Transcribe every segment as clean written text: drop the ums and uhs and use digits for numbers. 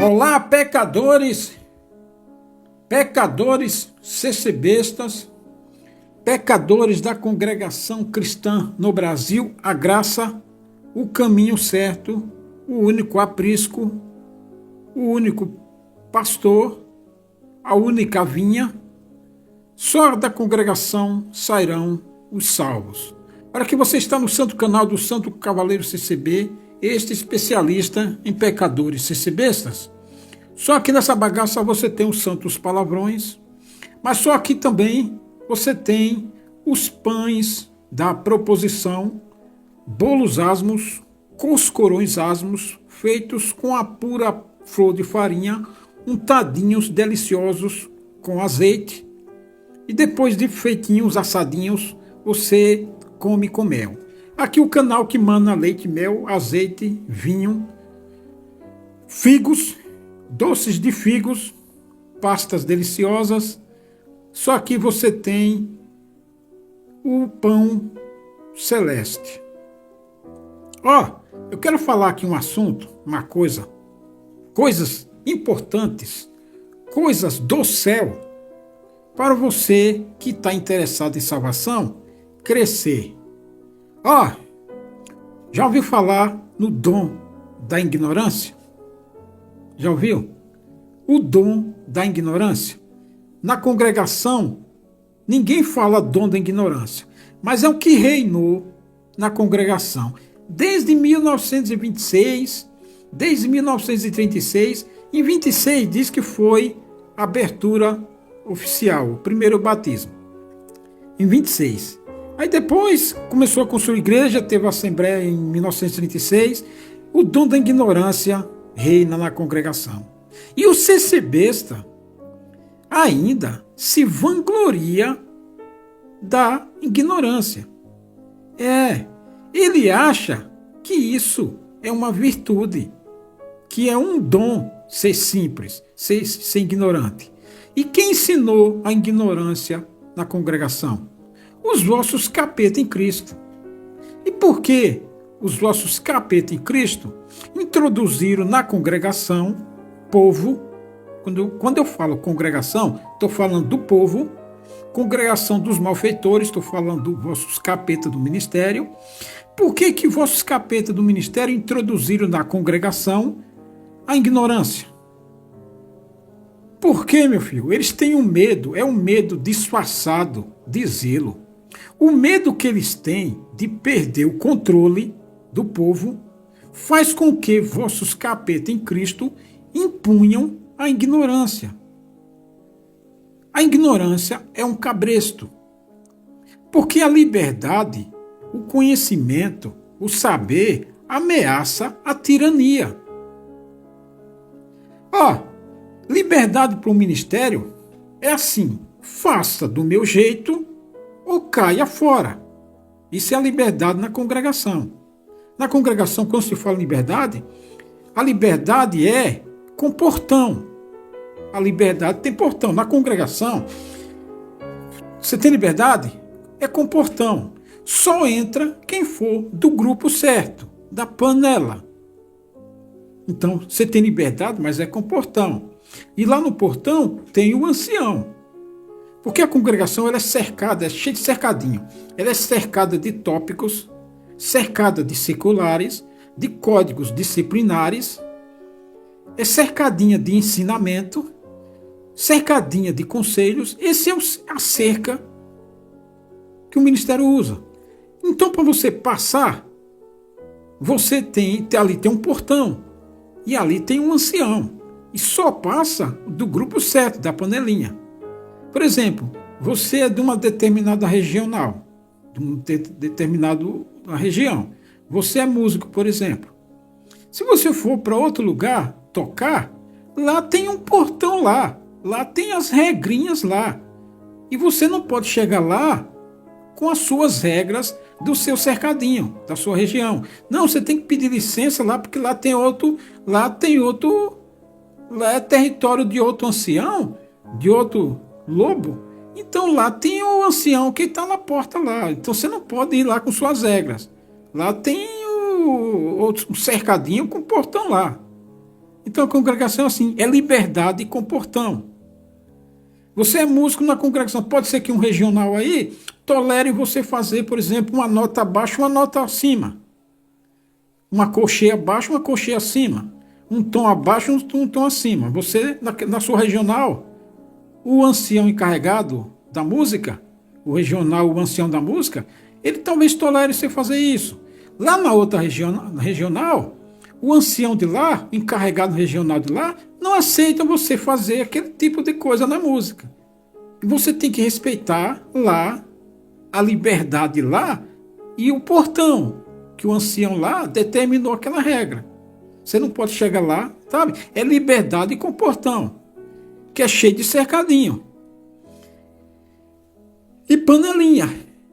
Olá, pecadores, pecadores CCBistas, pecadores da congregação cristã no Brasil, a graça, o caminho certo, o único aprisco, o único pastor, a única vinha. Só da congregação sairão os salvos. Para que você está no santo canal do Santo Cavaleiro CCB, este especialista em pecadores CCBistas. Só aqui nessa bagaça você tem os santos palavrões, mas só aqui também você tem os pães da proposição, bolos asmos, coscorões asmos, feitos com a pura flor de farinha, untadinhos deliciosos com azeite, e depois de feitinhos, assadinhos, você come com mel. Aqui o canal que mana leite, mel, azeite, vinho, figos, doces de figos, pastas deliciosas. Só aqui você tem o pão celeste. Eu quero falar aqui um assunto, uma coisa, coisas importantes, coisas do céu, para você que está interessado em salvação, crescer. Já ouviu falar no dom da ignorância? Já ouviu? O dom da ignorância. Na congregação, ninguém fala dom da ignorância, mas é o que reinou na congregação. Desde 1926, desde 1936, em 26 diz que foi a abertura oficial, o primeiro batismo. Em 26. Aí depois começou a construir igreja, teve a assembleia em 1936, o dom da ignorância reina na congregação. E o CCBista ainda se vangloria da ignorância. Ele acha que isso é uma virtude, que é um dom ser simples, ser ignorante. E quem ensinou a ignorância na congregação? Os vossos capeta em Cristo. E por que os vossos capeta em Cristo introduziram na congregação, povo, quando eu falo congregação, estou falando do povo, congregação dos malfeitores, estou falando dos vossos capeta do ministério. Por que vossos capeta do ministério introduziram na congregação a ignorância? Por quê, meu filho? Eles têm um medo, é um medo disfarçado de zelo. O medo que eles têm de perder o controle do povo faz com que vossos capeta em Cristo impunham a ignorância. A ignorância é um cabresto, porque a liberdade, o conhecimento, o saber ameaça a tirania. Liberdade para o ministério é assim: faça do meu jeito ou caia fora. Isso é a liberdade na congregação. Na congregação, quando se fala liberdade, a liberdade é com portão. A liberdade tem portão. Na congregação, você tem liberdade? É com portão. Só entra quem for do grupo certo, da panela. Então, você tem liberdade, mas é com portão. E lá no portão tem o ancião. Porque a congregação ela é cercada, é cheia de cercadinho. Ela é cercada de tópicos, cercada de seculares, de códigos disciplinares, é cercadinha de ensinamento, cercadinha de conselhos. Esse é a cerca que o ministério usa. Então, para você passar, você ali tem um portão e ali tem um ancião. E só passa do grupo certo, da panelinha. Por exemplo, você é de uma determinada regional, de uma determinada região. Você é músico, por exemplo. Se você for para outro lugar tocar, lá tem um portão lá tem as regrinhas lá. E você não pode chegar lá com as suas regras do seu cercadinho, da sua região. Não, você tem que pedir licença lá, porque lá é território de outro ancião, de outro lobo. Então lá tem o ancião que está na porta lá. Então você não pode ir lá com suas regras. Lá tem o cercadinho com o portão lá. Então a congregação, assim, é liberdade com portão. Você é músico na congregação, pode ser que um regional aí tolere você fazer, por exemplo, uma nota abaixo, uma nota acima. Uma colcheia abaixo, uma colcheia acima. Um tom abaixo, um tom acima. Você, na sua regional, o ancião encarregado da música, o regional, o ancião da música, ele talvez tolere você fazer isso. Lá na outra regional, o ancião de lá, encarregado regional de lá, não aceita você fazer aquele tipo de coisa na música. Você tem que respeitar lá a liberdade lá e o portão, que o ancião lá determinou aquela regra. Você não pode chegar lá, sabe? É liberdade com portão, que é cheio de cercadinho. E panelinha,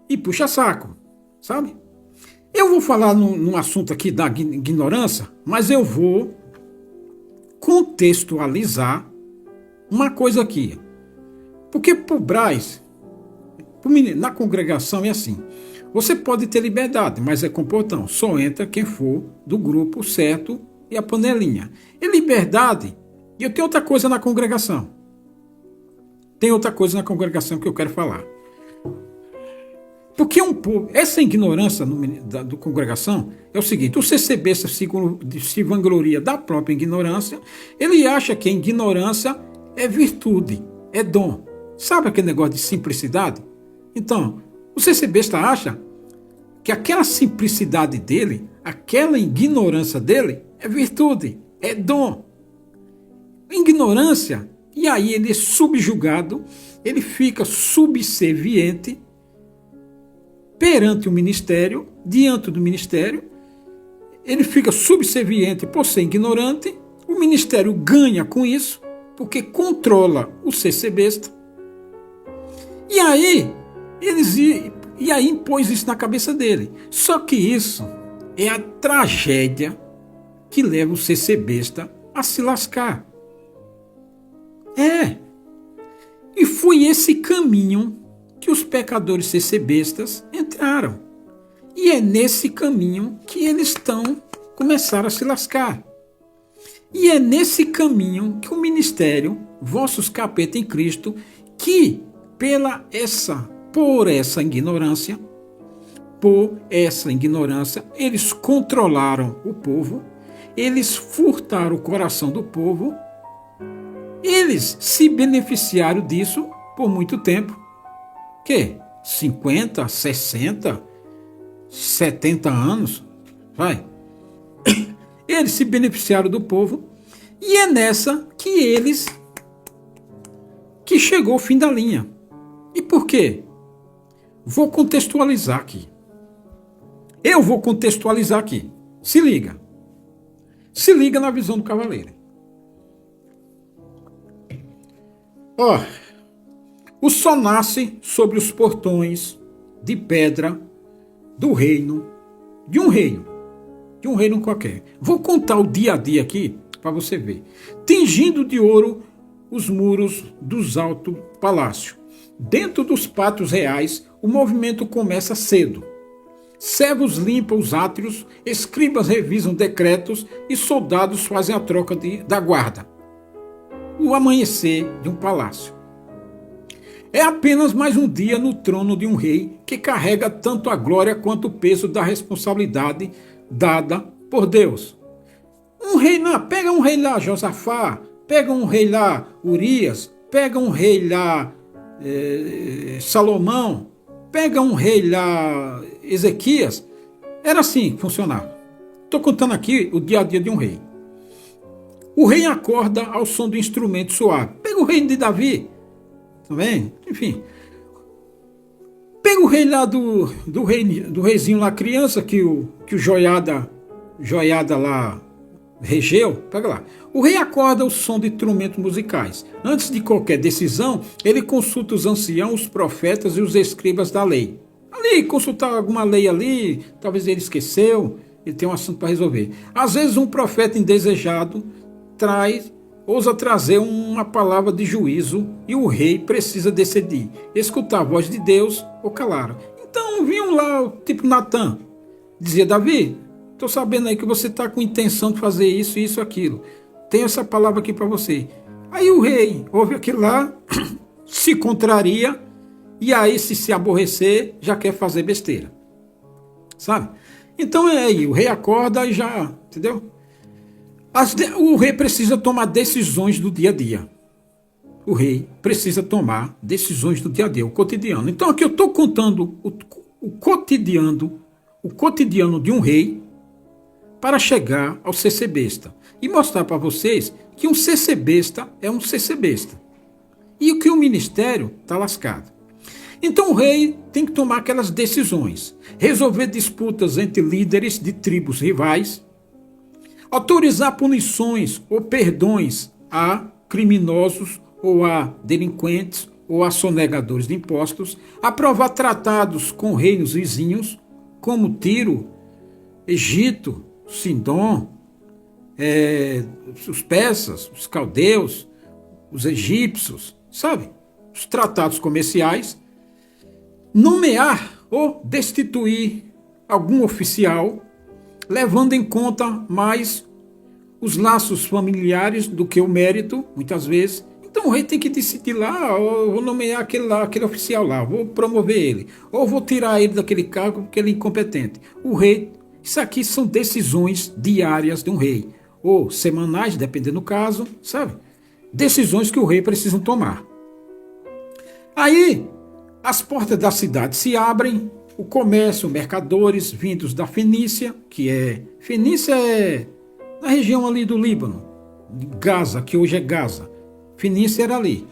e puxa-saco, sabe? Eu vou falar num assunto aqui da ignorância, mas eu vou contextualizar uma coisa aqui. Porque pro Braz, na congregação é assim, você pode ter liberdade, mas é com portão. Só entra quem for do grupo certo e a panelinha. E liberdade, e eu tenho outra coisa na congregação. Tem outra coisa na congregação que eu quero falar. Porque um povo, essa ignorância da congregação é o seguinte: o CCBista se vangloria da própria ignorância, ele acha que a ignorância é virtude, é dom. Sabe aquele negócio de simplicidade? Então, o CCBista acha que aquela simplicidade dele, aquela ignorância dele, é virtude, é dom. Ignorância, e aí ele é subjugado, ele fica subserviente perante o ministério, diante do ministério, ele fica subserviente por ser ignorante, o ministério ganha com isso, porque controla o CCBista, e aí impôs isso na cabeça dele. Só que isso é a tragédia que leva o CCBista a se lascar. E foi esse caminho que os pecadores CCBistas entraram. E é nesse caminho que eles começaram a se lascar. E é nesse caminho que o ministério, vossos capeta em Cristo, que por essa ignorância, eles controlaram o povo, eles furtaram o coração do povo, eles se beneficiaram disso por muito tempo. 50, 60, 70 anos, vai. Eles se beneficiaram do povo e é nessa que chegou o fim da linha. E por quê? Vou contextualizar aqui. Eu vou contextualizar aqui. Se liga. Se liga na visão do cavaleiro. O sol nasce sobre os portões de pedra do reino, de um reino qualquer. Vou contar o dia a dia aqui para você ver. Tingindo de ouro os muros dos altos palácios. Dentro dos pátios reais, o movimento começa cedo. Servos limpam os átrios, escribas revisam decretos e soldados fazem a troca da guarda. O amanhecer de um palácio. É apenas mais um dia no trono de um rei que carrega tanto a glória quanto o peso da responsabilidade dada por Deus. Pega um rei lá, Josafá, pega um rei lá, Urias, pega um rei lá, Salomão, pega um rei lá, Ezequias. Era assim que funcionava. Estou contando aqui o dia a dia de um rei. O rei acorda ao som do instrumento suave. Pega o rei de Davi. Tá vendo? Enfim. Pega o rei lá do reizinho lá, criança, que o joiada lá regeu. Pega lá. O rei acorda ao som de instrumentos musicais. Antes de qualquer decisão, ele consulta os anciãos, os profetas e os escribas da lei. Ali, consultar alguma lei ali, talvez ele esqueceu, ele tem um assunto para resolver. Às vezes um profeta indesejado ousa trazer uma palavra de juízo e o rei precisa decidir, escutar a voz de Deus ou calar. Então vinham lá, tipo Natan, dizia: Davi, estou sabendo aí que você está com intenção de fazer isso, isso, aquilo. tenho essa palavra aqui para você. Aí o rei ouve aquilo lá, se contraria, e aí se aborrecer, já quer fazer besteira. Sabe? Então é aí, o rei acorda e já, entendeu? O rei precisa tomar decisões do dia a dia. O rei precisa tomar decisões do dia a dia, o cotidiano. Então aqui eu estou contando o cotidiano de um rei para chegar ao CC besta e mostrar para vocês que um CC besta é um CC besta e que o ministério está lascado. Então o rei tem que tomar aquelas decisões, resolver disputas entre líderes de tribos rivais, autorizar punições ou perdões a criminosos ou a delinquentes ou a sonegadores de impostos, aprovar tratados com reinos vizinhos, como Tiro, Egito, Sidom, os persas, os caldeus, os egípcios, sabe? Os tratados comerciais, nomear ou destituir algum oficial, levando em conta mais os laços familiares do que o mérito, muitas vezes. Então o rei tem que decidir lá, ou vou nomear aquele oficial lá, vou promover ele, ou vou tirar ele daquele cargo porque ele é incompetente. O rei, isso aqui são decisões diárias de um rei, ou semanais, dependendo do caso, sabe? Decisões que o rei precisa tomar. Aí, as portas da cidade se abrem, o comércio, mercadores vindos da Fenícia, Fenícia é na região ali do Líbano, de Gaza, que hoje é Gaza. Fenícia era ali.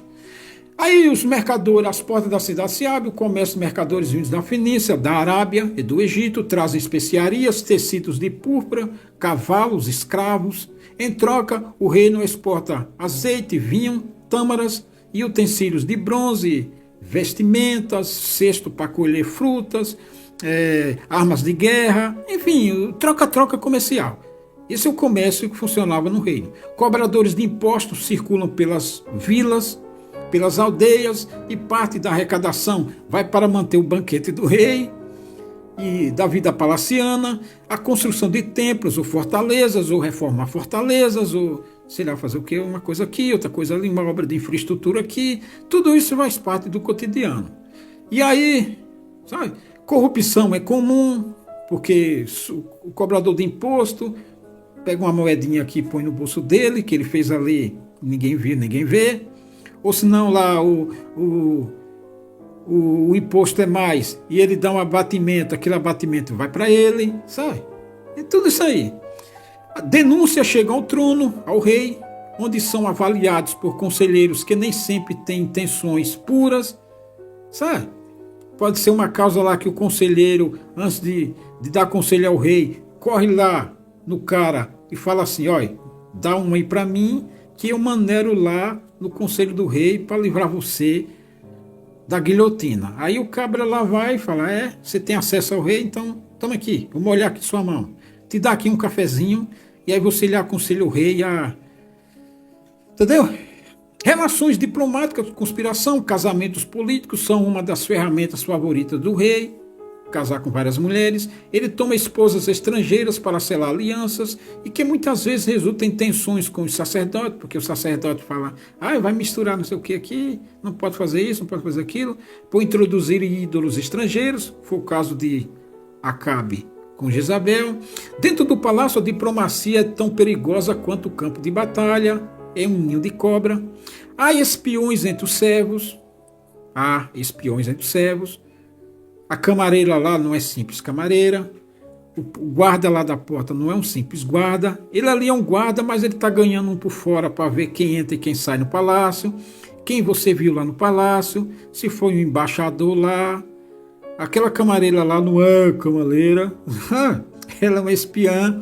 Aí os mercadores, as portas da cidade se abrem, o comércio de mercadores vindos da Fenícia, da Arábia e do Egito, trazem especiarias, tecidos de púrpura, cavalos, escravos. Em troca, o reino exporta azeite, vinho, tâmaras e utensílios de bronze, vestimentas, cesto para colher frutas, armas de guerra, enfim, troca-troca comercial. Esse é o comércio que funcionava no reino. Cobradores de impostos circulam pelas vilas, pelas aldeias, e parte da arrecadação vai para manter o banquete do rei e da vida palaciana, a construção de templos ou fortalezas, ou reformar fortalezas, ou sei lá, fazer o quê? Uma coisa aqui, outra coisa ali, uma obra de infraestrutura aqui. Tudo isso faz parte do cotidiano. E aí, sabe, corrupção é comum, porque o cobrador de imposto pega uma moedinha aqui e põe no bolso dele, que ele fez ali, ninguém viu, ninguém vê. Ou senão lá o imposto é mais e ele dá um abatimento, aquele abatimento vai para ele, sabe? E tudo isso aí. A denúncia chega ao trono, ao rei, onde são avaliados por conselheiros que nem sempre têm intenções puras, sabe? Pode ser uma causa lá que o conselheiro, antes de dar conselho ao rei, corre lá no cara e fala assim, olha, dá um aí para mim que eu manero lá no conselho do rei para livrar você da guilhotina. Aí o cabra lá vai e fala, você tem acesso ao rei, então toma aqui, vou molhar aqui sua mão. Te dá aqui um cafezinho e aí você lhe aconselha o rei a... Entendeu? Relações diplomáticas, conspiração, casamentos políticos são uma das ferramentas favoritas do rei. Casar com várias mulheres, ele toma esposas estrangeiras para selar alianças e que muitas vezes resulta em tensões com os sacerdotes, porque o sacerdote fala, vai misturar não sei o que aqui, não pode fazer isso, não pode fazer aquilo, por introduzir ídolos estrangeiros, foi o caso de Acabe com Jezabel. Dentro do palácio a diplomacia é tão perigosa quanto o campo de batalha, é um ninho de cobra. Há espiões entre os servos, a camareira lá não é simples camareira, o guarda lá da porta não é um simples guarda, ele ali é um guarda, mas ele está ganhando um por fora para ver quem entra e quem sai no palácio, quem você viu lá no palácio, se foi um embaixador lá, aquela camareira lá não é camareira, ela é uma espiã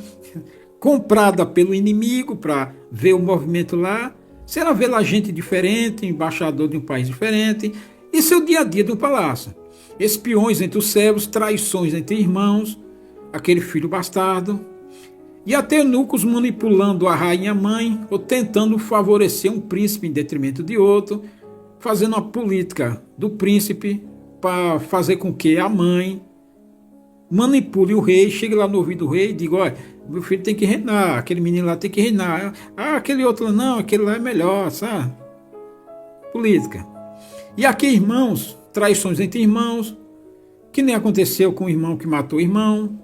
comprada pelo inimigo para ver o movimento lá, se ela vê lá gente diferente, embaixador de um país diferente, isso é o dia a dia do palácio. Espiões entre os servos, traições entre irmãos, aquele filho bastardo, e até eunucos manipulando a rainha mãe ou tentando favorecer um príncipe em detrimento de outro, fazendo a política do príncipe para fazer com que a mãe manipule o rei, chegue lá no ouvido do rei e diga, olha, meu filho tem que reinar, aquele menino lá tem que reinar. Ah, aquele outro lá não, aquele lá é melhor, sabe? Política. E aqui, irmãos, traições entre irmãos, que nem aconteceu com o irmão que matou o irmão.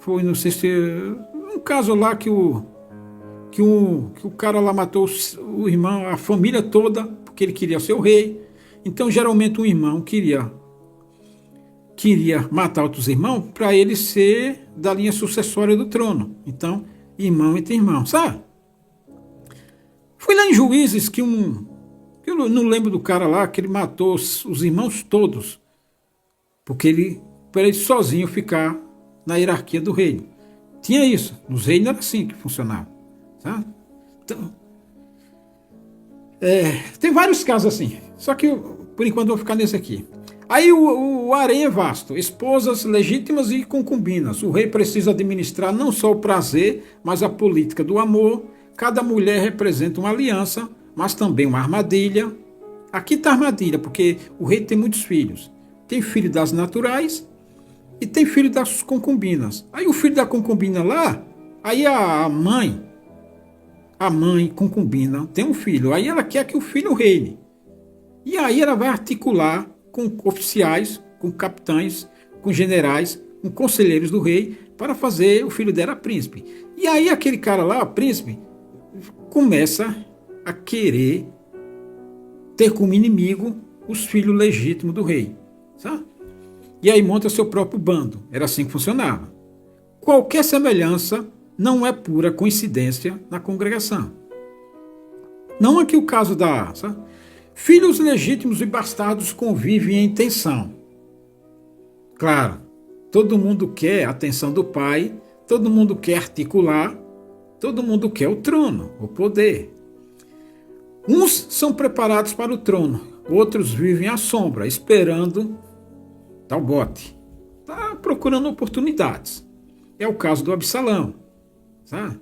Foi, não sei se... um caso lá que o cara lá matou o irmão, a família toda, porque ele queria ser o rei. Então, geralmente, um irmão queria matar outros irmãos para ele ser da linha sucessória do trono. Então, irmão entre irmão, sabe? Fui lá em Juízes que eu não lembro do cara lá, que ele matou os irmãos todos, porque para ele sozinho ficar na hierarquia do reino. Tinha isso. Nos reinos era assim que funcionava. Sabe? Então, tem vários casos assim. Só que, por enquanto, eu vou ficar nesse aqui. Aí o harém é vasto, esposas legítimas e concubinas. O rei precisa administrar não só o prazer, mas a política do amor. Cada mulher representa uma aliança, mas também uma armadilha. Aqui está a armadilha, porque o rei tem muitos filhos. Tem filho das naturais e tem filho das concubinas. Aí o filho da concubina lá, aí a mãe concubina tem um filho. Aí ela quer que o filho reine. E aí ela vai articular com oficiais, com capitães, com generais, com conselheiros do rei, para fazer o filho dela príncipe. E aí aquele cara lá, príncipe, começa a querer ter como inimigo os filhos legítimos do rei. Sabe? E aí monta seu próprio bando. Era assim que funcionava. Qualquer semelhança não é pura coincidência na congregação. Não aqui o caso da... Sabe? Filhos legítimos e bastardos convivem em tensão. Claro, todo mundo quer a atenção do pai, todo mundo quer articular, todo mundo quer o trono, o poder. Uns são preparados para o trono, outros vivem à sombra, esperando tal bote. Está procurando oportunidades. É o caso do Absalão, sabe?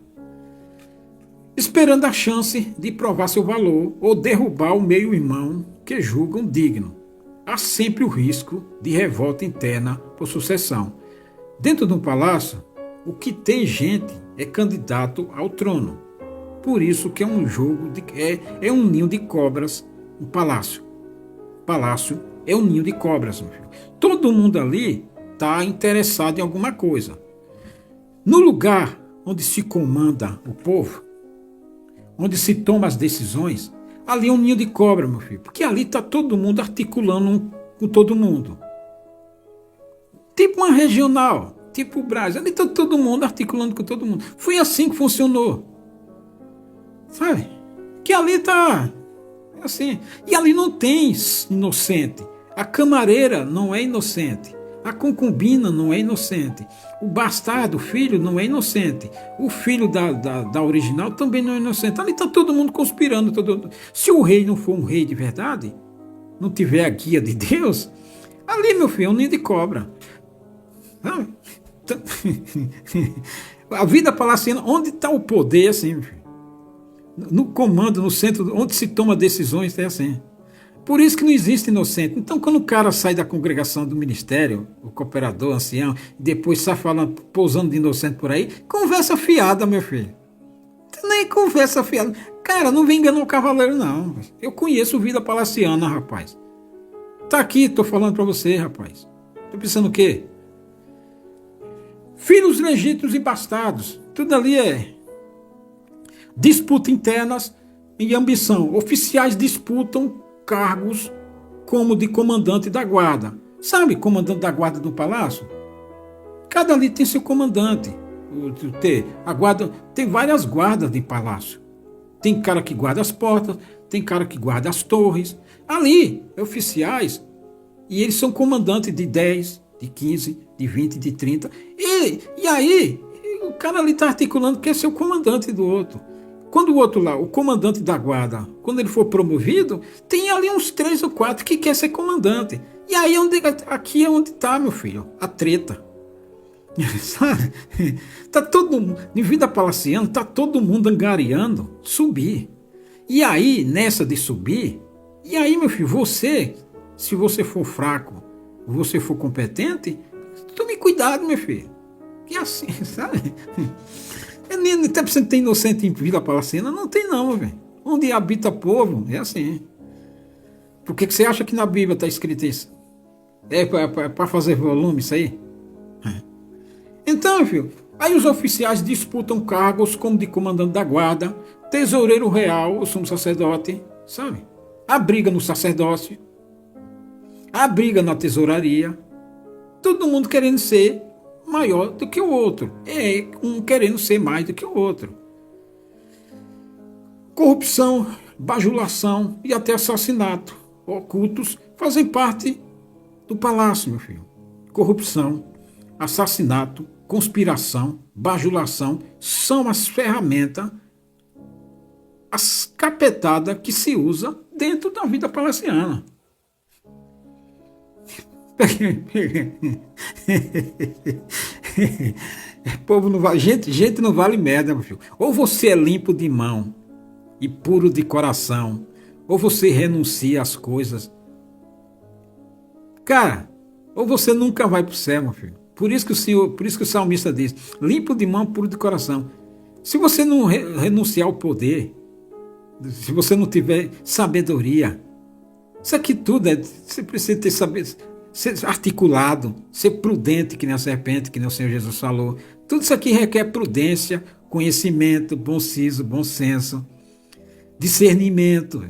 Esperando a chance de provar seu valor ou derrubar o meio-irmão que julgam digno. Há sempre o risco de revolta interna por sucessão. Dentro de um palácio, o que tem gente é candidato ao trono. Por isso que é um jogo, é um ninho de cobras, um palácio. Palácio é um ninho de cobras, meu filho. Todo mundo ali está interessado em alguma coisa. No lugar onde se comanda o povo, onde se toma as decisões, ali é um ninho de cobra, meu filho. Porque ali está todo mundo articulando com todo mundo. Tipo uma regional, tipo o Brasil. Ali está todo mundo articulando com todo mundo. Foi assim que funcionou. Sabe? Que ali está assim. E ali não tem inocente. A camareira não é inocente. A concubina não é inocente. O bastardo, o filho, não é inocente. O filho da original também não é inocente. Ali está todo mundo conspirando. Se o rei não for um rei de verdade, não tiver a guia de Deus, ali, meu filho, é um ninho de cobra. A vida palaciana, onde está o poder, assim, meu filho? No comando, no centro, onde se toma decisões, é assim. Por isso que não existe inocente. Então, quando o cara sai da congregação do ministério, o cooperador, ancião, depois sai falando, pousando de inocente por aí, conversa fiada, meu filho. Nem conversa fiada. Cara, não vem enganar o cavaleiro, não. Eu conheço vida palaciana, rapaz. Tá aqui, tô falando pra você, rapaz. Tô pensando o quê? Filhos legítimos e bastardos. Tudo ali é disputa internas e ambição. Oficiais disputam cargos como de comandante da guarda. Sabe, comandante da guarda do palácio? Cada ali tem seu comandante. A guarda, tem várias guardas de palácio. Tem cara que guarda as portas, tem cara que guarda as torres. Ali, oficiais, e eles são comandantes de 10, de 15, de 20, de 30. E aí, o cara ali está articulando que é seu comandante do outro. Quando o outro lá, o comandante da guarda, quando ele for promovido, tem ali uns 3 ou 4 que quer ser comandante. E aí aqui é onde está, meu filho, a treta. Sabe? Tá todo mundo, em vida palaciana, tá todo mundo angariando subir. E aí, nessa de subir, e aí, meu filho, você, se você for fraco, você for competente, tome cuidado. cuidado, meu filho. Que assim, sabe? Até você tem inocente em Vila Palacena? Não tem não, velho. Onde habita povo, é assim. Por que você acha que na Bíblia está escrito isso? É para fazer volume isso aí? Então, filho, aí os oficiais disputam cargos como de comandante da guarda, tesoureiro real, o sumo sacerdote, sabe? A briga no sacerdócio, a briga na tesouraria, todo mundo querendo ser maior do que o outro. É um querendo ser mais do que o outro. Corrupção, bajulação e até assassinato ocultos fazem parte do palácio, meu filho. Corrupção, assassinato, conspiração, bajulação são as ferramentas, as capetadas que se usa dentro da vida palaciana. Povo não vale, gente não vale merda, meu filho. Ou você é limpo de mão e puro de coração, ou você renuncia às coisas. Cara, ou você nunca vai para o céu, meu filho. Por isso que o salmista diz: limpo de mão, puro de coração. Se você não renunciar ao poder, se você não tiver sabedoria, isso aqui tudo você precisa ter ser articulado, ser prudente, que nem a serpente, que nem o Senhor Jesus falou. Tudo isso aqui requer prudência, conhecimento, bom siso, bom senso, discernimento.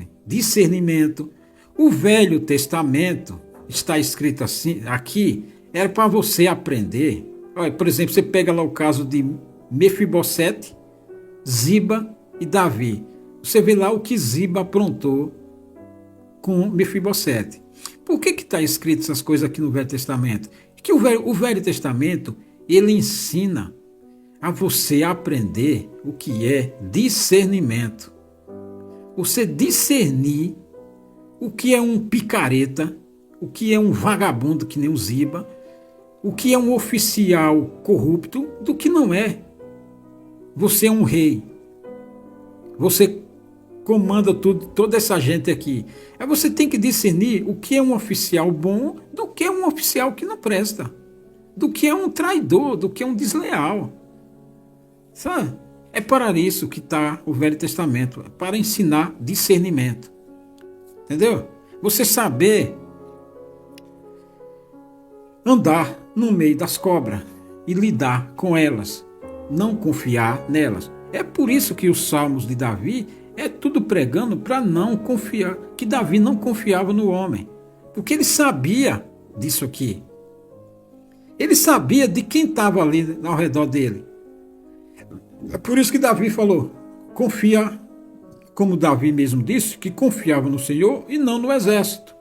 O Velho Testamento está escrito assim, aqui, era para você aprender. Olha, por exemplo, você pega lá o caso de Mefibosete, Ziba e Davi. Você vê lá o que Ziba aprontou com Mefibosete. Por que está escrito essas coisas aqui no Velho Testamento? Que o Velho Testamento, ele ensina a você aprender o que é discernimento. Você discernir o que é um picareta, o que é um vagabundo que nem o Ziba, o que é um oficial corrupto do que não é. Você é um rei. Você comanda tudo, toda essa gente aqui. Aí você tem que discernir o que é um oficial bom do que é um oficial que não presta. Do que é um traidor, do que é um desleal. Sabe? É para isso que está o Velho Testamento, para ensinar discernimento. Entendeu? Você saber andar no meio das cobras e lidar com elas, não confiar nelas. É por isso que os salmos de Davi é tudo pregando para não confiar, que Davi não confiava no homem, porque ele sabia disso aqui. Ele sabia de quem estava ali ao redor dele. É por isso que Davi falou, confia, como Davi mesmo disse, que confiava no Senhor e não no exército.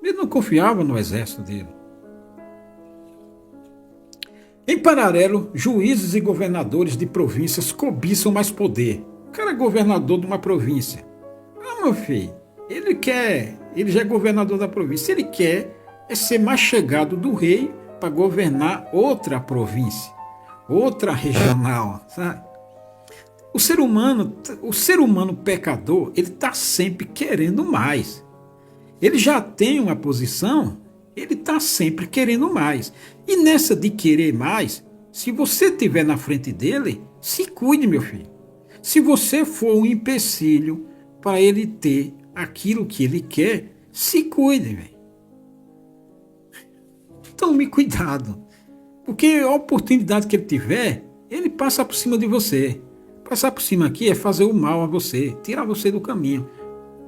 Ele não confiava no exército dele. Em paralelo, juízes e governadores de províncias cobiçam mais poder. O cara é governador de uma província. Ah, meu filho, ele já é governador da província. Ele quer ser mais chegado do rei para governar outra província, outra regional, sabe? O ser humano pecador, ele está sempre querendo mais. Ele já tem uma posição, ele está sempre querendo mais. E nessa de querer mais, se você estiver na frente dele, se cuide, meu filho. Se você for um empecilho para ele ter aquilo que ele quer, se cuide, velho. Tome cuidado. Porque a oportunidade que ele tiver, ele passa por cima de você. Passar por cima aqui é fazer o mal a você, tirar você do caminho.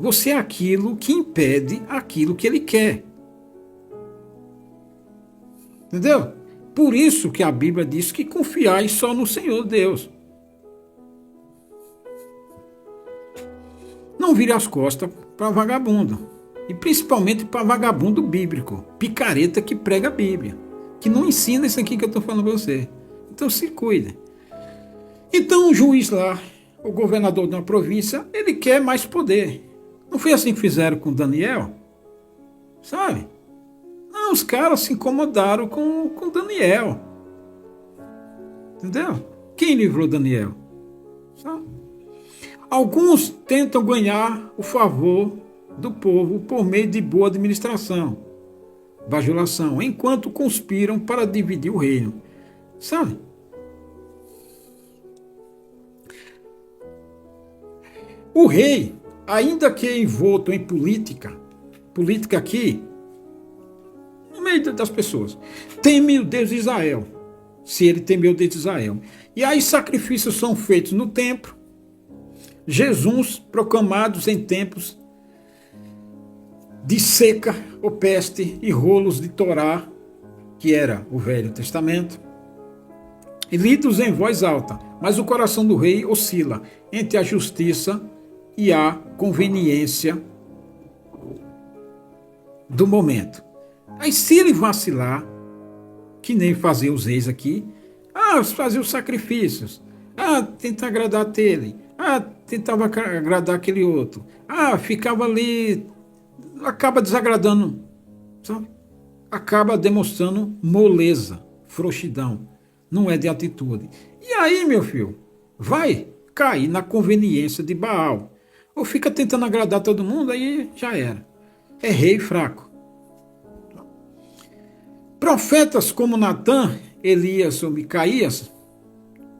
Você é aquilo que impede aquilo que ele quer. Entendeu? Por isso que a Bíblia diz que confiai só no Senhor Deus. Não vire as costas para vagabundo. E principalmente para vagabundo bíblico. Picareta que prega a Bíblia. Que não ensina isso aqui que eu estou falando para você. Então se cuide. Então o juiz lá, o governador de uma província, ele quer mais poder. Não foi assim que fizeram com Daniel? Sabe? Não, os caras se incomodaram com Daniel. Entendeu? Quem livrou Daniel? Sabe? Alguns tentam ganhar o favor do povo por meio de boa administração. bajulação, enquanto conspiram para dividir o reino. Sabe? O rei, ainda que envolto em política aqui, no meio das pessoas, teme o Deus de Israel, se ele temeu o Deus de Israel. E aí sacrifícios são feitos no templo, jejuns proclamados em tempos de seca ou peste e rolos de Torá, que era o Velho Testamento, e lidos em voz alta, mas o coração do rei oscila entre a justiça e a conveniência do momento. Aí se ele vacilar, que nem fazer os reis aqui, fazer os sacrifícios, tentar agradar ele, tentava agradar aquele outro, ficava ali, acaba desagradando, sabe? Acaba demonstrando moleza, frouxidão, não é de atitude. E aí, meu filho, vai cair na conveniência de Baal, ou fica tentando agradar todo mundo, aí já era. É rei fraco. Profetas como Natã, Elias ou Micaías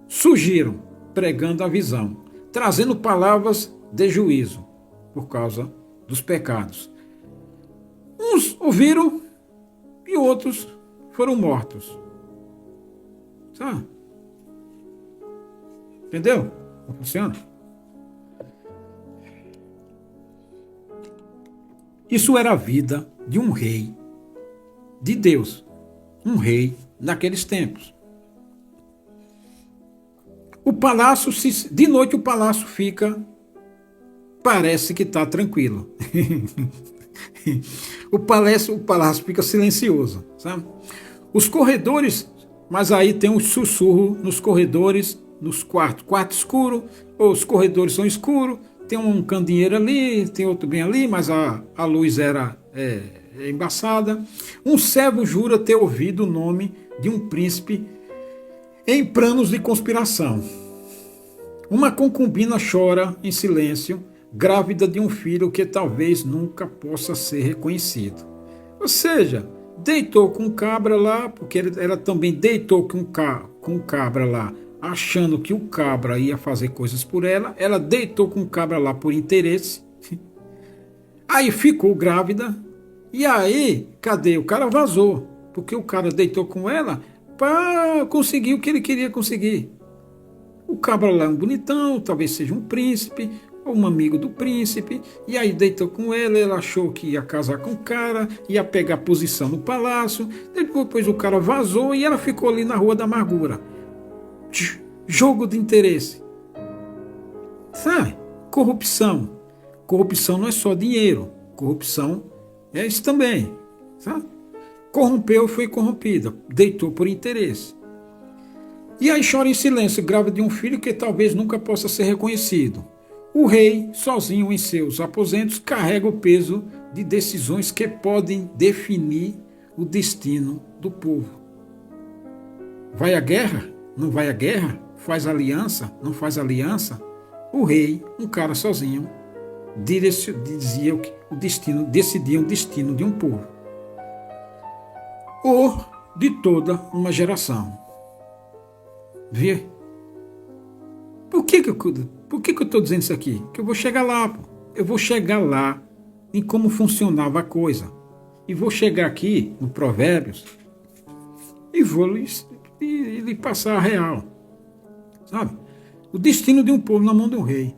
surgiram pregando a visão, trazendo palavras de juízo por causa dos pecados. Uns ouviram e outros foram mortos. Sabe? Entendeu? Não funciona? Isso era a vida de um rei de Deus, um rei naqueles tempos. O palácio, de noite o palácio parece que está tranquilo. o palácio fica silencioso, sabe? Os corredores, mas aí tem um sussurro nos corredores, nos quarto escuro, ou os corredores são escuros, tem um candeeiro ali, tem outro bem ali, mas a luz era embaçada. Um servo jura ter ouvido o nome de um príncipe em planos de conspiração. Uma concubina chora em silêncio, grávida de um filho que talvez nunca possa ser reconhecido. Ou seja, deitou com um cabra lá, porque ela também deitou com um cabra lá, achando que o cabra ia fazer coisas por ela. Ela deitou com o cabra lá por interesse. Aí ficou grávida. E aí, cadê? O cara vazou, porque o cara deitou com ela para conseguir o que ele queria conseguir. O cabra lá é um bonitão, talvez seja um príncipe, ou um amigo do príncipe, e aí deitou com ela achou que ia casar com o cara, ia pegar posição no palácio, depois o cara vazou e ela ficou ali na Rua da Amargura. Jogo de interesse. Sabe? Corrupção. Corrupção não é só dinheiro, corrupção é isso também, sabe? Corrompeu e foi corrompida, deitou por interesse. E aí chora em silêncio, grávida de um filho que talvez nunca possa ser reconhecido. O rei, sozinho em seus aposentos, carrega o peso de decisões que podem definir o destino do povo. Vai à guerra? Não vai à guerra? Faz aliança? Não faz aliança? O rei, um cara sozinho, dizia decidia o destino de um povo. Ou de toda uma geração. Vê? Por que eu estou dizendo isso aqui? Que eu vou chegar lá, pô. Eu vou chegar lá em como funcionava a coisa. E vou chegar aqui no Provérbios e vou lhe passar a real. Sabe? O destino de um povo na mão de um rei.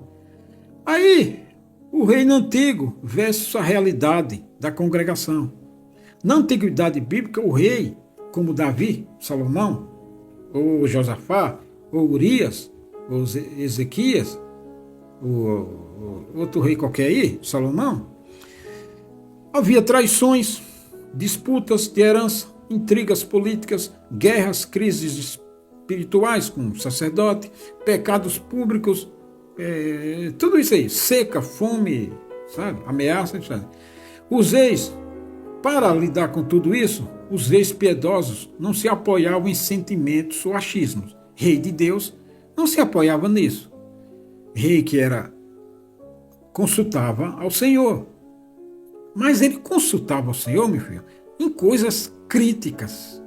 Aí, o reino antigo versus a realidade da congregação. Na antiguidade bíblica, o rei, como Davi, Salomão, ou Josafá, ou Urias, ou Ezequias, ou outro rei qualquer aí, Salomão, havia traições, disputas de herança, intrigas políticas, guerras, crises espirituais com sacerdote, pecados públicos, tudo isso aí, seca, fome, sabe, ameaça, sabe? Os reis, para lidar com tudo isso, os reis piedosos não se apoiavam em sentimentos ou achismos. Rei de Deus não se apoiava nisso. Rei que consultava ao Senhor. Mas ele consultava ao Senhor, meu filho, em coisas críticas.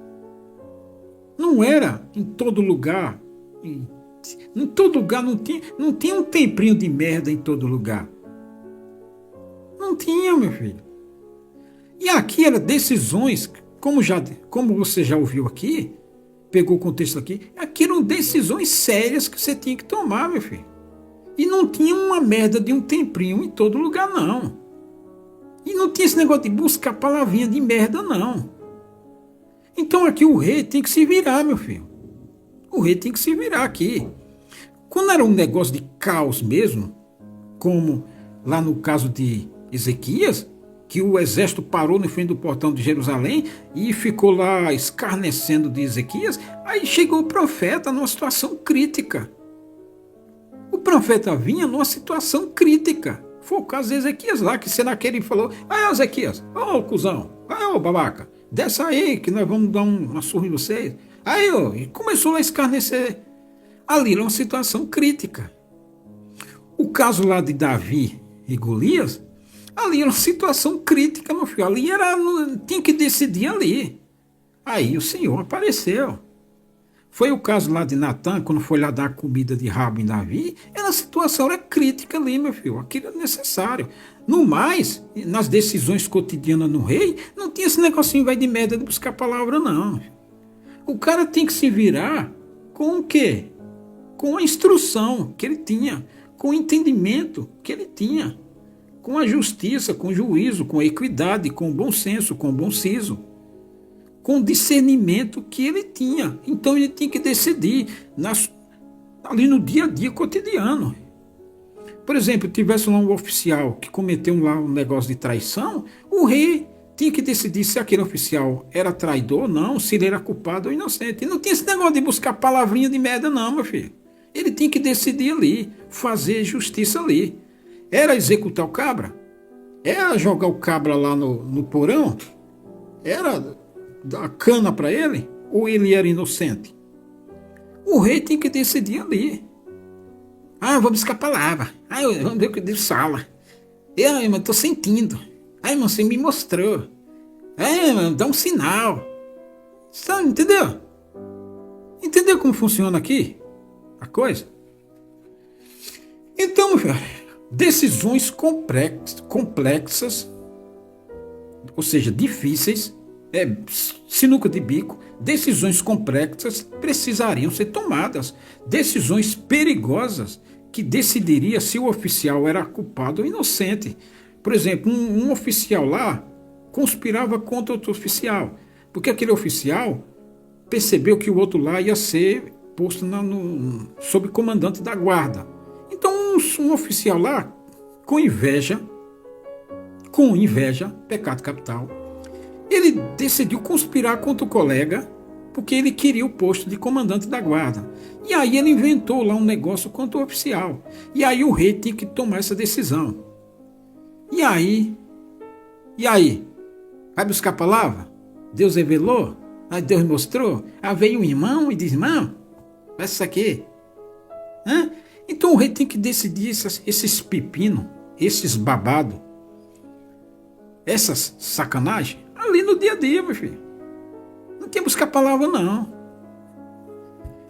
Não era em todo lugar. Em todo lugar não tinha um temperinho de merda em todo lugar. Não tinha, meu filho. E aqui eram decisões, como você já ouviu aqui, pegou o contexto aqui, aqui eram decisões sérias que você tinha que tomar, meu filho. E não tinha uma merda de um temperinho em todo lugar, não. E não tinha esse negócio de buscar palavrinha de merda, não. Então aqui o rei tem que se virar, meu filho. O rei tem que se virar aqui. Quando era um negócio de caos mesmo, como lá no caso de Ezequias, que o exército parou no frente do portão de Jerusalém e ficou lá escarnecendo de Ezequias, aí chegou o profeta numa situação crítica. O profeta vinha numa situação crítica. Foi o caso de Ezequias lá, que Senaqueribe falou: "Aí, Ezequias, ô cuzão, ô babaca, desce aí que nós vamos dar uma surra em vocês." Aí, e começou a escarnecer. Ali era uma situação crítica. O caso lá de Davi e Golias, ali era uma situação crítica, meu filho. Ali tinha que decidir ali. Aí o Senhor apareceu. Foi o caso lá de Natan, quando foi lá dar comida de rabo em Davi. A situação era crítica ali, meu filho. Aquilo era necessário. No mais, nas decisões cotidianas no rei, não tinha esse negocinho vai de merda de buscar palavra, não. O cara tem que se virar com o quê? Com a instrução que ele tinha, com o entendimento que ele tinha, com a justiça, com o juízo, com a equidade, com o bom senso, com o bom siso, com o discernimento que ele tinha. Então ele tinha que decidir ali no dia a dia cotidiano. Por exemplo, tivesse lá um oficial que cometeu lá um negócio de traição, o rei tinha que decidir se aquele oficial era traidor ou não, se ele era culpado ou inocente. E não tinha esse negócio de buscar palavrinha de merda, não, meu filho. Ele tinha que decidir ali, fazer justiça ali. Era executar o cabra? Era jogar o cabra lá no porão? Era dar cana para ele? Ou ele era inocente? O rei tem que decidir ali. Ah, eu vou buscar a palavra. Ah, vamos ver o que Deus fala. Irmão, estou sentindo. Irmão, você me mostrou. Irmão, dá um sinal. Sabe, entendeu? Entendeu como funciona aqui a coisa? Então, decisões complexas, ou seja, difíceis, sinuca de bico, decisões complexas precisariam ser tomadas. Decisões perigosas que decidiria se o oficial era culpado ou inocente. Por exemplo, um oficial lá conspirava contra outro oficial, porque aquele oficial percebeu que o outro lá ia ser posto sob comandante da guarda. Então um oficial lá, com inveja, pecado capital, ele decidiu conspirar contra o colega, porque ele queria o posto de comandante da guarda. E aí ele inventou lá um negócio contra o oficial. E aí o rei tinha que tomar essa decisão. E aí? Vai buscar a palavra? Deus revelou? Aí Deus mostrou? Aí veio um irmão e disse: irmão, faz isso aqui. Então o rei tem que decidir esses pepinos, esses babados, essas sacanagens, ali no dia a dia, meu filho. Não tem que buscar a palavra, não.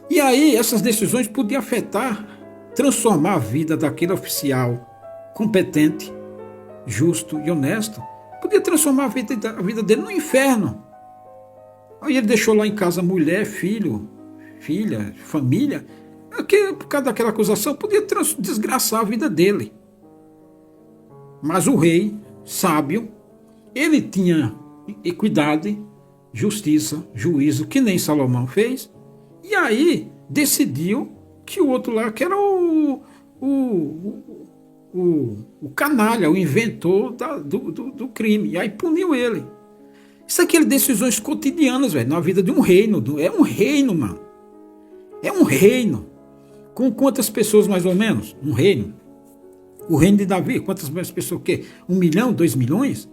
E aí essas decisões podiam afetar, transformar a vida daquele oficial competente, justo e honesto. Podia transformar a vida dele no inferno. Aí ele deixou lá em casa mulher, filho, filha, família. Por causa daquela acusação, podia desgraçar a vida dele. Mas o rei, sábio, ele tinha equidade, justiça, juízo, que nem Salomão fez. E aí decidiu que o outro lá, que era o canalha, o inventor do crime. E aí puniu ele. Isso aqui é decisões cotidianas, velho, na vida de um reino. É um reino, mano. É um reino. Com quantas pessoas, mais ou menos? Um reino. O reino de Davi, quantas pessoas? O quê? 1 milhão, 2 milhões?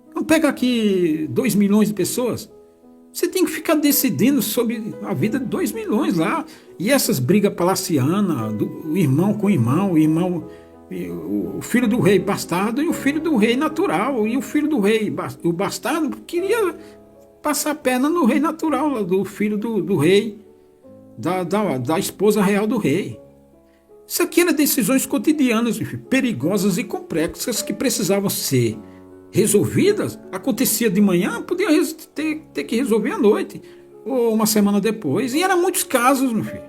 Então pega aqui 2 milhões de pessoas. Você tem que ficar decidindo sobre a vida de 2 milhões lá. E essas brigas palacianas, do irmão com irmão, o irmão o filho do rei bastardo e o filho do rei natural. E o filho do rei, o bastardo, queria passar a perna no rei natural, do filho do rei, da esposa real do rei. Isso aqui eram decisões cotidianas, perigosas e complexas que precisavam ser resolvidas. Acontecia de manhã, podia ter que resolver à noite, ou uma semana depois. E eram muitos casos, meu filho.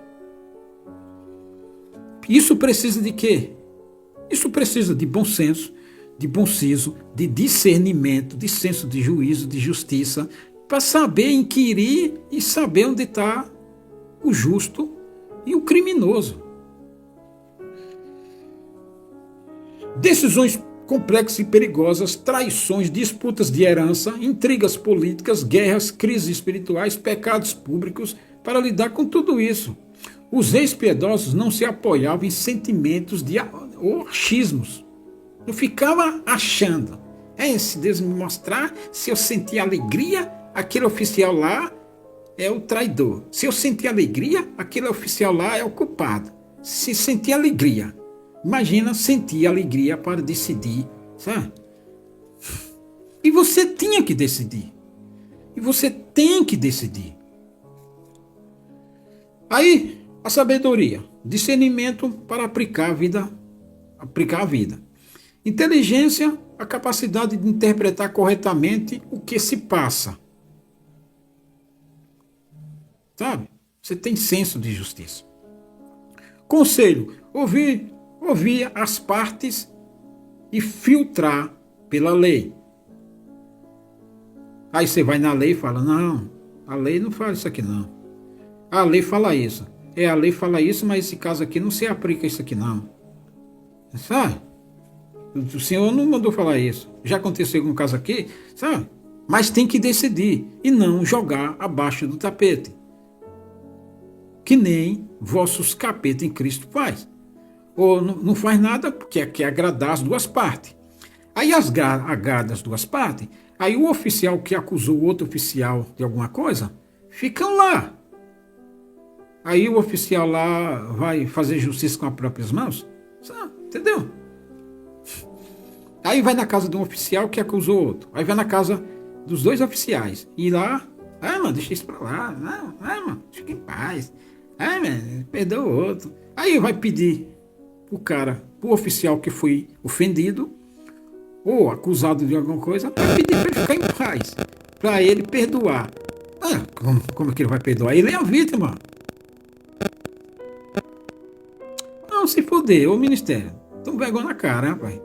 Isso precisa de quê? Isso precisa de bom senso, de bom siso, de discernimento, de senso de juízo, de justiça, para saber inquirir e saber onde está o justo e o criminoso. Decisões complexas e perigosas, traições, disputas de herança, intrigas políticas, guerras, crises espirituais, pecados públicos. Para lidar com tudo isso, os reis piedosos não se apoiavam em sentimentos ou achismos. Eu ficava achando, se Deus me mostrar, se eu sentir alegria, aquele oficial lá é o traidor. Se eu sentir alegria, aquele oficial lá é o culpado. Se sentir alegria, imagina sentir alegria para decidir, sabe? E você tinha que decidir. E você tem que decidir. Aí, a sabedoria, discernimento para aplicar a vida. Inteligência, a capacidade de interpretar corretamente o que se passa. Sabe? Você tem senso de justiça. Conselho, ouvir as partes e filtrar pela lei. Aí você vai na lei e fala, não, a lei não fala isso aqui não. A lei fala isso. A lei fala isso, mas esse caso aqui não se aplica isso aqui não. Sabe? O senhor não mandou falar isso. Já aconteceu com um caso aqui, sabe? Mas tem que decidir e não jogar abaixo do tapete. Que nem vossos capetas em Cristo faz. Ou não faz nada porque quer agradar as duas partes. Aí agrada as duas partes, aí o oficial que acusou o outro oficial de alguma coisa, ficam lá. Aí o oficial lá vai fazer justiça com as próprias mãos, sabe? Entendeu? Aí vai na casa de um oficial que acusou o outro. Aí vai na casa dos dois oficiais. E lá, mano, deixa isso pra lá. Não, mano, fica em paz. Mano, perdoa o outro. Aí vai pedir pro oficial que foi ofendido ou acusado de alguma coisa, para pedir para ele ficar em paz, para ele perdoar. Como é que ele vai perdoar? Ele é a vítima. Não, se foder, ô ministério, tão vergonha na cara, rapaz.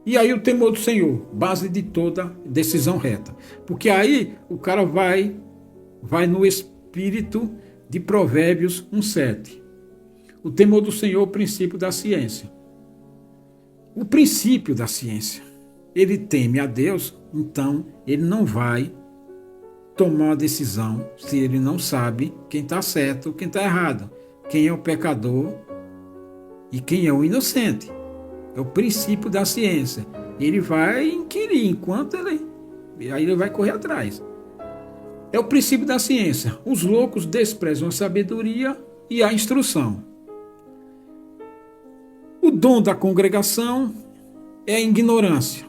E aí o temor do Senhor, base de toda decisão reta. Porque aí o cara vai no espírito de Provérbios 1:7. O temor do Senhor é o princípio da ciência. O princípio da ciência. Ele teme a Deus, então ele não vai tomar uma decisão se ele não sabe quem está certo, quem está errado, quem é o pecador e quem é o inocente. É o princípio da ciência. Ele vai inquirir enquanto aí ele vai correr atrás. É o princípio da ciência. Os loucos desprezam a sabedoria e a instrução. O dom da congregação é a ignorância.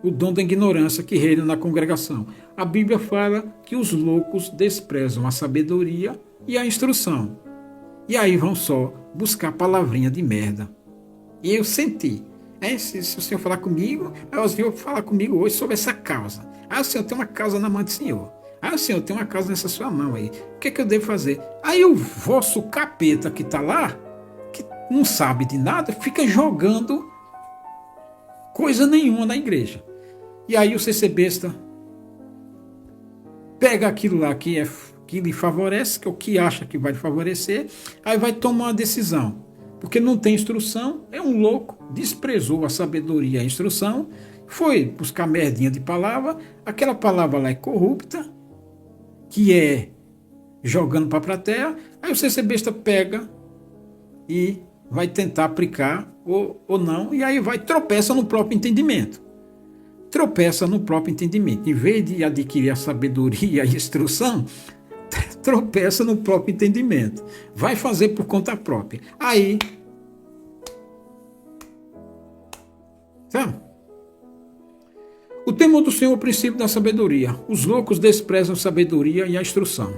O dom da ignorância que reina na congregação. A Bíblia fala que os loucos desprezam a sabedoria e a instrução. E aí vão só buscar palavrinha de merda. E eu senti. Se o senhor falar comigo, o senhor falar comigo hoje sobre essa causa. O senhor tem uma causa na mão do senhor. O senhor tem uma causa nessa sua mão aí. O que é que eu devo fazer? Aí o vosso capeta que está lá, que não sabe de nada, fica jogando coisa nenhuma na igreja. E aí o CC besta pega aquilo lá que lhe favorece, que é o que acha que vai lhe favorecer, aí vai tomar uma decisão. Porque não tem instrução, é um louco, desprezou a sabedoria e a instrução, foi buscar merdinha de palavra, aquela palavra lá é corrupta, que é jogando para a plateia, aí o CC besta pega e vai tentar aplicar ou não, e aí tropeça no próprio entendimento. Tropeça no próprio entendimento. Em vez de adquirir a sabedoria e a instrução, tropeça no próprio entendimento. Vai fazer por conta própria. Aí Sabe? O temor do Senhor é o princípio da sabedoria. Os loucos desprezam a sabedoria e a instrução.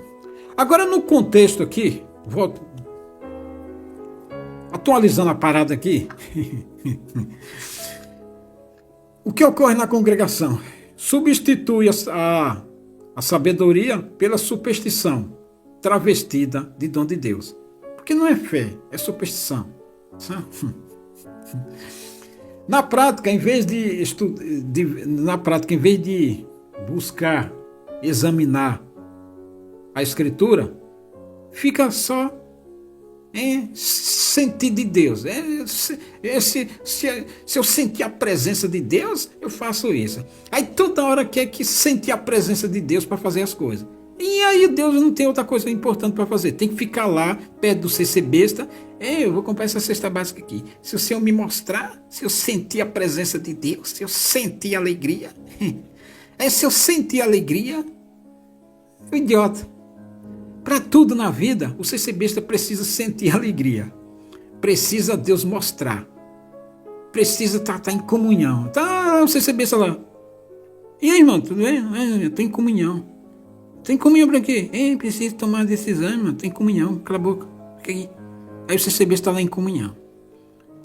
Agora, no contexto aqui, volto atualizando a parada aqui, o que ocorre na congregação? Substitui a sabedoria pela superstição, travestida de dom de Deus. Porque não é fé, é superstição. Sabe? Na prática, em vez de buscar, examinar a Escritura, fica só em sentir de Deus. Se eu sentir a presença de Deus, eu faço isso. Aí toda hora quer que sentir a presença de Deus para fazer as coisas. E aí Deus não tem outra coisa importante para fazer. Tem que ficar lá, perto do CC besta. Eu vou comprar essa cesta básica aqui. Se o Senhor me mostrar, se eu sentir a presença de Deus, se eu sentir alegria. Se eu sentir alegria, o idiota. Para tudo na vida, o CC besta precisa sentir alegria. Precisa Deus mostrar. Precisa estar em comunhão. Tá o CC besta lá. E aí, irmão, tudo bem? Estou em comunhão. Tem comunhão para quê? Preciso tomar decisão, irmão. Tem comunhão. Cala a boca. Fica aí. Aí o CCB está lá em comunhão.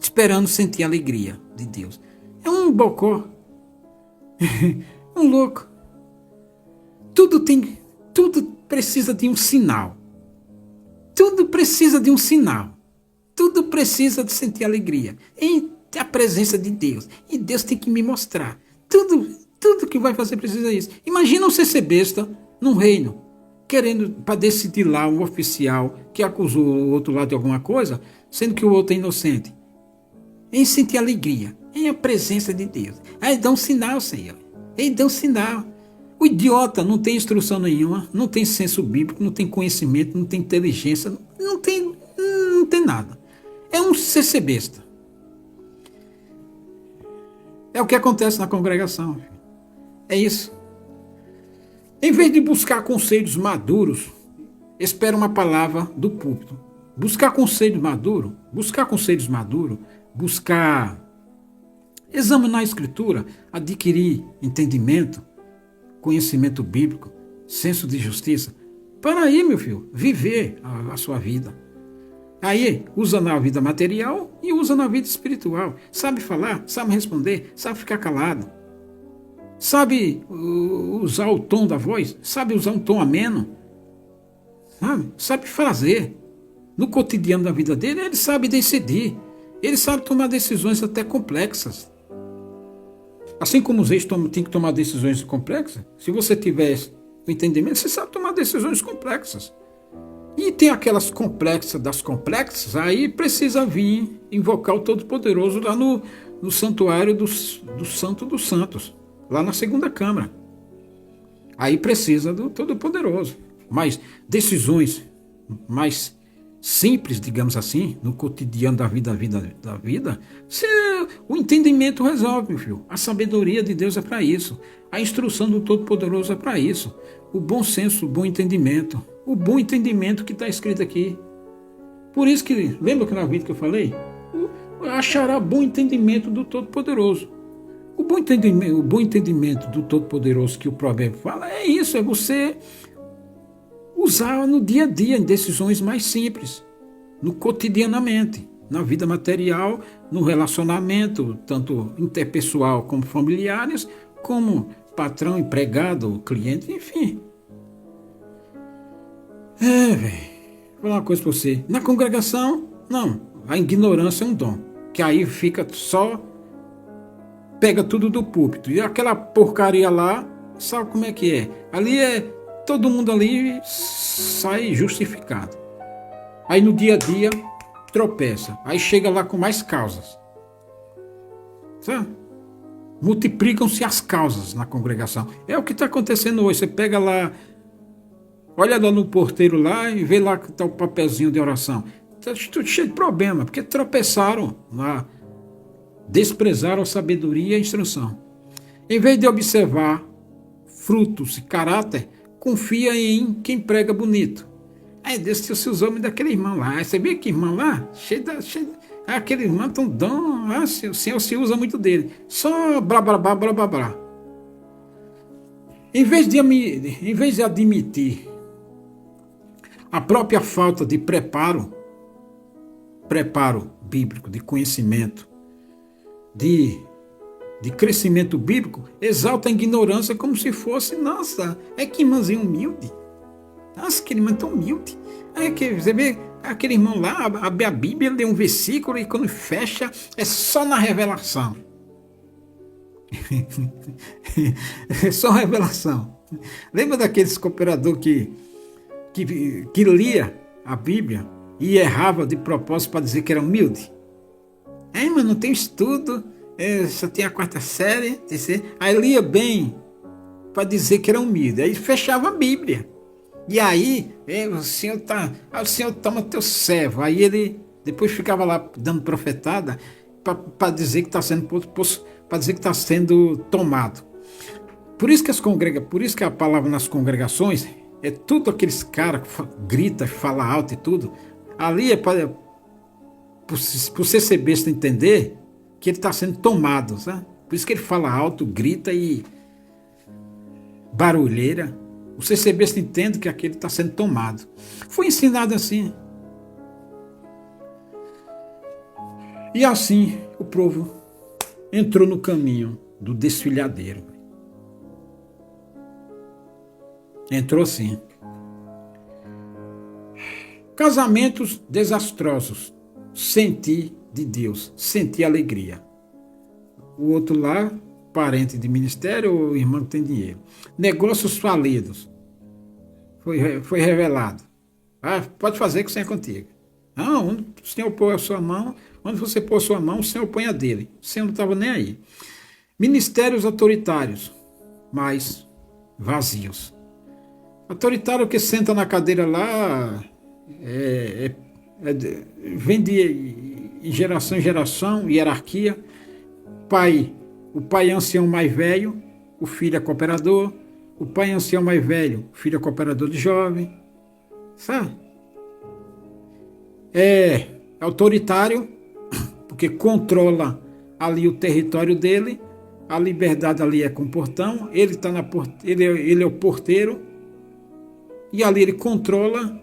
Esperando sentir a alegria de Deus. É um bocó. Um louco. Tudo precisa de um sinal. Tudo precisa de um sinal. Tudo precisa de sentir alegria. E a presença de Deus. E Deus tem que me mostrar. Tudo que vai fazer precisa disso. Imagina um CCBista num reino, querendo para decidir lá um oficial que acusou o outro lado de alguma coisa, sendo que o outro é inocente. Em sentir alegria, em a presença de Deus. Aí dá um sinal, Senhor. Aí dá um sinal. O idiota não tem instrução nenhuma, não tem senso bíblico, não tem conhecimento, não tem inteligência, não tem nada. É um CCBista. É o que acontece na congregação. É isso. Em vez de buscar conselhos maduros, espera uma palavra do púlpito. Buscar conselhos maduros, buscar examinar a Escritura, adquirir entendimento, conhecimento bíblico, senso de justiça. Para aí, meu filho, viver a sua vida. Aí, usa na vida material e usa na vida espiritual. Sabe falar, sabe responder, sabe ficar calado. Sabe usar o tom da voz, sabe usar um tom ameno, sabe fazer. No cotidiano da vida dele, ele sabe decidir, ele sabe tomar decisões até complexas. Assim como os reis têm que tomar decisões complexas, se você tiver o entendimento, você sabe tomar decisões complexas. E tem aquelas complexas das complexas, aí precisa vir invocar o Todo-Poderoso lá no santuário do Santo dos Santos. Lá na segunda câmara. Aí precisa do Todo-Poderoso. Mas decisões mais simples, digamos assim, no cotidiano da vida, o entendimento resolve, meu filho. A sabedoria de Deus é para isso. A instrução do Todo-Poderoso é para isso. O bom senso, o bom entendimento. O bom entendimento que está escrito aqui. Por isso que, lembra que na vida que eu falei? Achará bom entendimento do Todo-Poderoso. O bom entendimento do Todo-Poderoso que o provérbio fala é isso, é você usar no dia a dia, em decisões mais simples, no cotidianamente, na vida material, no relacionamento, tanto interpessoal como familiares, como patrão, empregado, cliente, enfim. Velho, vou falar uma coisa para você. Na congregação, não, a ignorância é um dom, que aí fica só... Pega tudo do púlpito. E aquela porcaria lá, sabe como é que é? Ali todo mundo ali sai justificado. Aí no dia a dia, tropeça. Aí chega lá com mais causas. Sabe? Multiplicam-se as causas na congregação. É o que está acontecendo hoje. Você pega lá, olha lá no porteiro lá e vê lá que está o papelzinho de oração. Está tudo cheio de problema, porque tropeçaram lá. Desprezaram a sabedoria e a instrução. Em vez de observar frutos e caráter, confia em quem prega bonito. Aí Deus se os homens daquele irmão lá. Você viu que irmão lá? Aquele irmão tão dom, o Senhor se usa muito dele. Só blá, blá, blá, blá, blá, blá. Em vez de admitir a própria falta de preparo bíblico, de conhecimento, de crescimento bíblico, exalta a ignorância como se fosse, nossa, é que irmãzinho humilde. Nossa, aquele irmão é tão humilde. Aí que você vê aquele irmão lá, abre a Bíblia, lê um versículo e quando fecha, é só na revelação. É só revelação. Lembra daqueles cooperadores que lia a Bíblia e errava de propósito para dizer que era humilde? Mas não tem estudo, só tem a 4ª série, aí lia bem para dizer que era humilde, aí fechava a Bíblia. E aí, o Senhor toma teu servo. Aí ele depois ficava lá dando profetada para dizer que está sendo para dizer que está sendo tomado. Por isso que a palavra nas congregações é tudo aqueles caras que grita, fala alto e tudo. Ali é para você ser besta entender que ele está sendo tomado, sabe? Por isso que ele fala alto, grita e barulheira. O CCB entende que aquele está sendo tomado. Foi ensinado assim. E assim o povo entrou no caminho do desfilhadeiro. Entrou sim. Casamentos desastrosos. Senti de Deus, senti alegria. O outro lá, parente de ministério ou irmão que tem dinheiro. Negócios falidos. Foi revelado. Pode fazer que o Senhor é contigo. Não, onde o Senhor põe a sua mão, onde você pôr a sua mão, o Senhor põe a dele. O Senhor não estava nem aí. Ministérios autoritários, mas vazios. Autoritário que senta na cadeira lá, vem de geração em geração, hierarquia. O pai é ancião mais velho, o filho é cooperador. O pai é ancião mais velho, o filho é cooperador de jovem. Sabe? É autoritário, porque controla ali o território dele. A liberdade ali é com o portão. Ele é o porteiro. E ali ele controla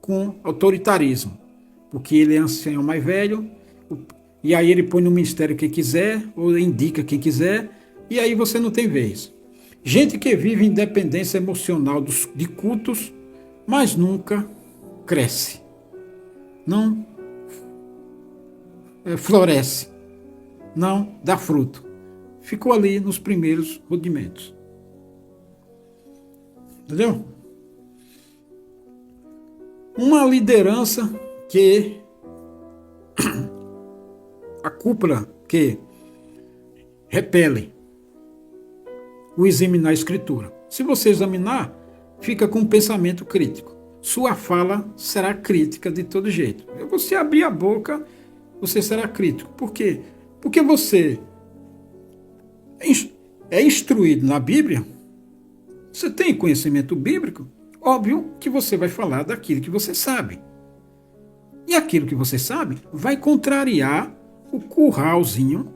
com autoritarismo, porque ele é ancião mais velho. E aí ele põe no ministério quem quiser, ou indica quem quiser, e aí você não tem vez. Gente que vive independência emocional de cultos, mas nunca cresce. Não floresce. Não dá fruto. Ficou ali nos primeiros rudimentos. Entendeu? Uma liderança que a cúpula que repele o examinar a escritura. Se você examinar, fica com um pensamento crítico. Sua fala será crítica de todo jeito. Você abrir a boca, você será crítico. Por quê? Porque você é instruído na Bíblia, você tem conhecimento bíblico, óbvio que você vai falar daquilo que você sabe. E aquilo que você sabe vai contrariar o curralzinho,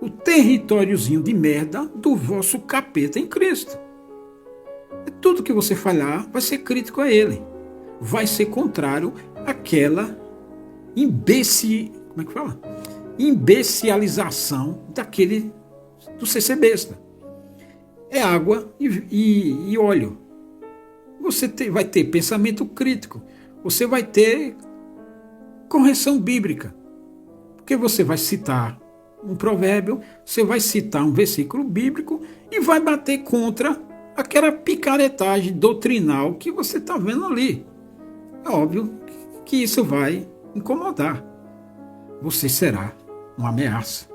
o territóriozinho de merda do vosso capeta em Cristo. Tudo que você falar vai ser crítico a ele. Vai ser contrário àquela imbecilização do CC besta. É água e óleo. Você vai ter pensamento crítico. Você vai ter correção bíblica. Porque você vai citar um provérbio, você vai citar um versículo bíblico e vai bater contra aquela picaretagem doutrinal que você está vendo ali. É óbvio que isso vai incomodar. Você será uma ameaça.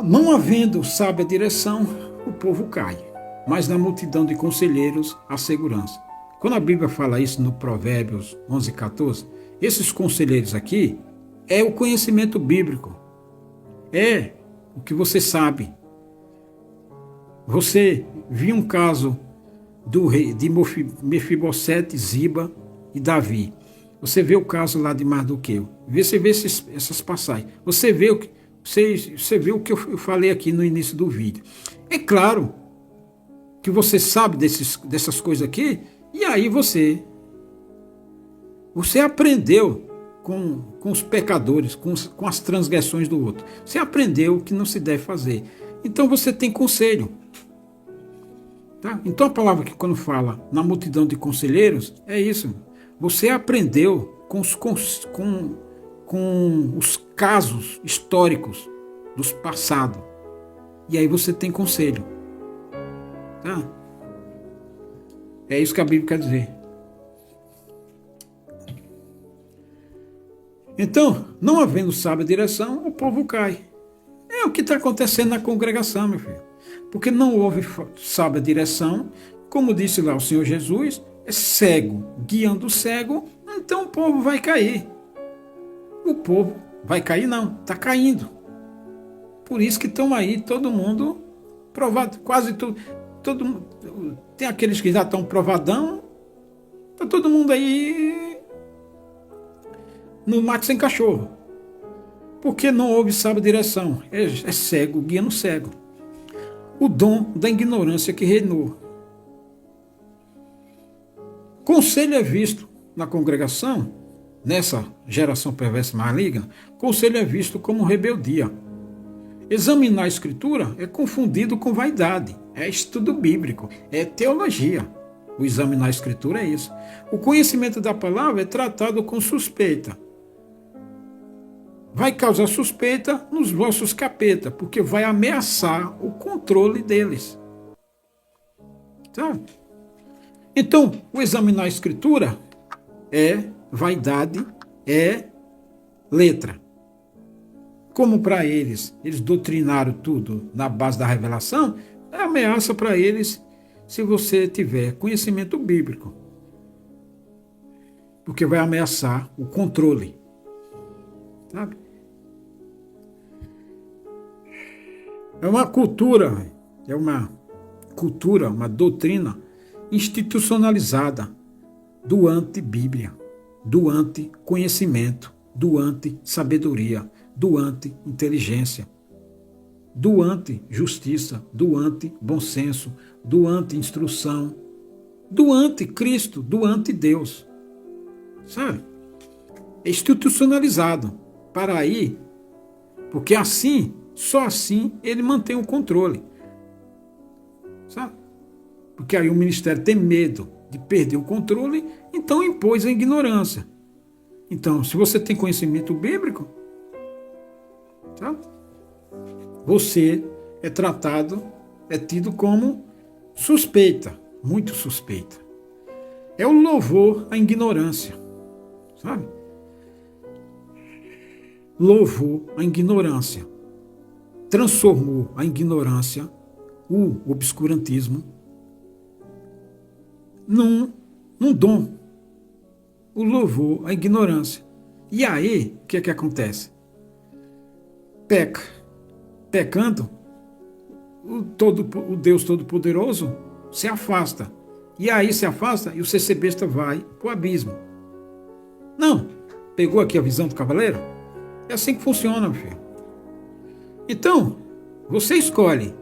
Não havendo sábia direção, o povo cai. Mas na multidão de conselheiros, há segurança. Quando a Bíblia fala isso no Provérbios 11:14, esses conselheiros aqui é o conhecimento bíblico. É o que você sabe. Você viu um caso do rei de Mefibosete, Ziba e Davi. Você vê o caso lá de Mardoqueu. Você vê essas passagens. Você vê o que eu falei aqui no início do vídeo. É claro que você sabe dessas coisas aqui, e aí você aprendeu com os pecadores, com as transgressões do outro. Você aprendeu o que não se deve fazer. Então você tem conselho. Tá? Então a palavra que quando fala na multidão de conselheiros, é isso. Você aprendeu com os casos históricos dos passados. E aí você tem conselho. Tá? É isso que a Bíblia quer dizer. Então, não havendo sábia direção, o povo cai. É o que está acontecendo na congregação, meu filho. Porque não houve sábia direção, como disse lá o Senhor Jesus, é cego guiando o cego, então o povo vai cair. O povo vai cair não, está caindo. Por isso que estão aí todo mundo provado, quase tudo. Tem aqueles que já estão provadão, está todo mundo aí no mato sem cachorro. Porque não houve sábia direção, é cego guiando o cego. O dom da ignorância que reinou. Conselho é visto na congregação, nessa geração perversa e maligna, conselho é visto como rebeldia. Examinar a Escritura é confundido com vaidade, é estudo bíblico, é teologia. O examinar a Escritura é isso. O conhecimento da palavra é tratado com suspeita. Vai causar suspeita nos vossos capeta, porque vai ameaçar o controle deles. Sabe? Então, o examinar a Escritura é vaidade, é letra. Como para eles doutrinaram tudo na base da revelação, é ameaça para eles se você tiver conhecimento bíblico. Porque vai ameaçar o controle. Sabe? É uma cultura, uma doutrina institucionalizada do anti-bíblia, do anti-conhecimento, do anti-sabedoria, do anti-inteligência, do anti-justiça, do anti-bom senso, do anti-instrução, do anti-Cristo, do anti-Deus. Sabe? É institucionalizado para aí, porque assim, só assim ele mantém o controle. Sabe? Porque aí o ministério tem medo de perder o controle, então impôs a ignorância. Então, se você tem conhecimento bíblico, sabe? Você é tratado, é tido como suspeita, muito suspeita. É o louvor à ignorância, sabe? Louvor à ignorância. Transformou a ignorância, o obscurantismo, num dom. O louvor à ignorância. E aí, o que é que acontece? Peca. Pecando, o Deus Todo-Poderoso se afasta. E aí se afasta e o CC besta vai para o abismo. Não. Pegou aqui a visão do cavaleiro? É assim que funciona, meu filho. Então, você escolhe.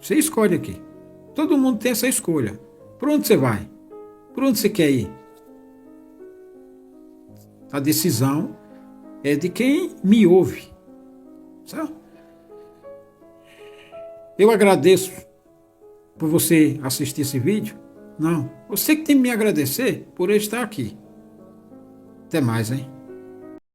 Você escolhe aqui. Todo mundo tem essa escolha. Por onde você vai? Por onde você quer ir? A decisão é de quem me ouve. Certo? Eu agradeço por você assistir esse vídeo. Não. Você que tem que me agradecer por eu estar aqui. Até mais, hein?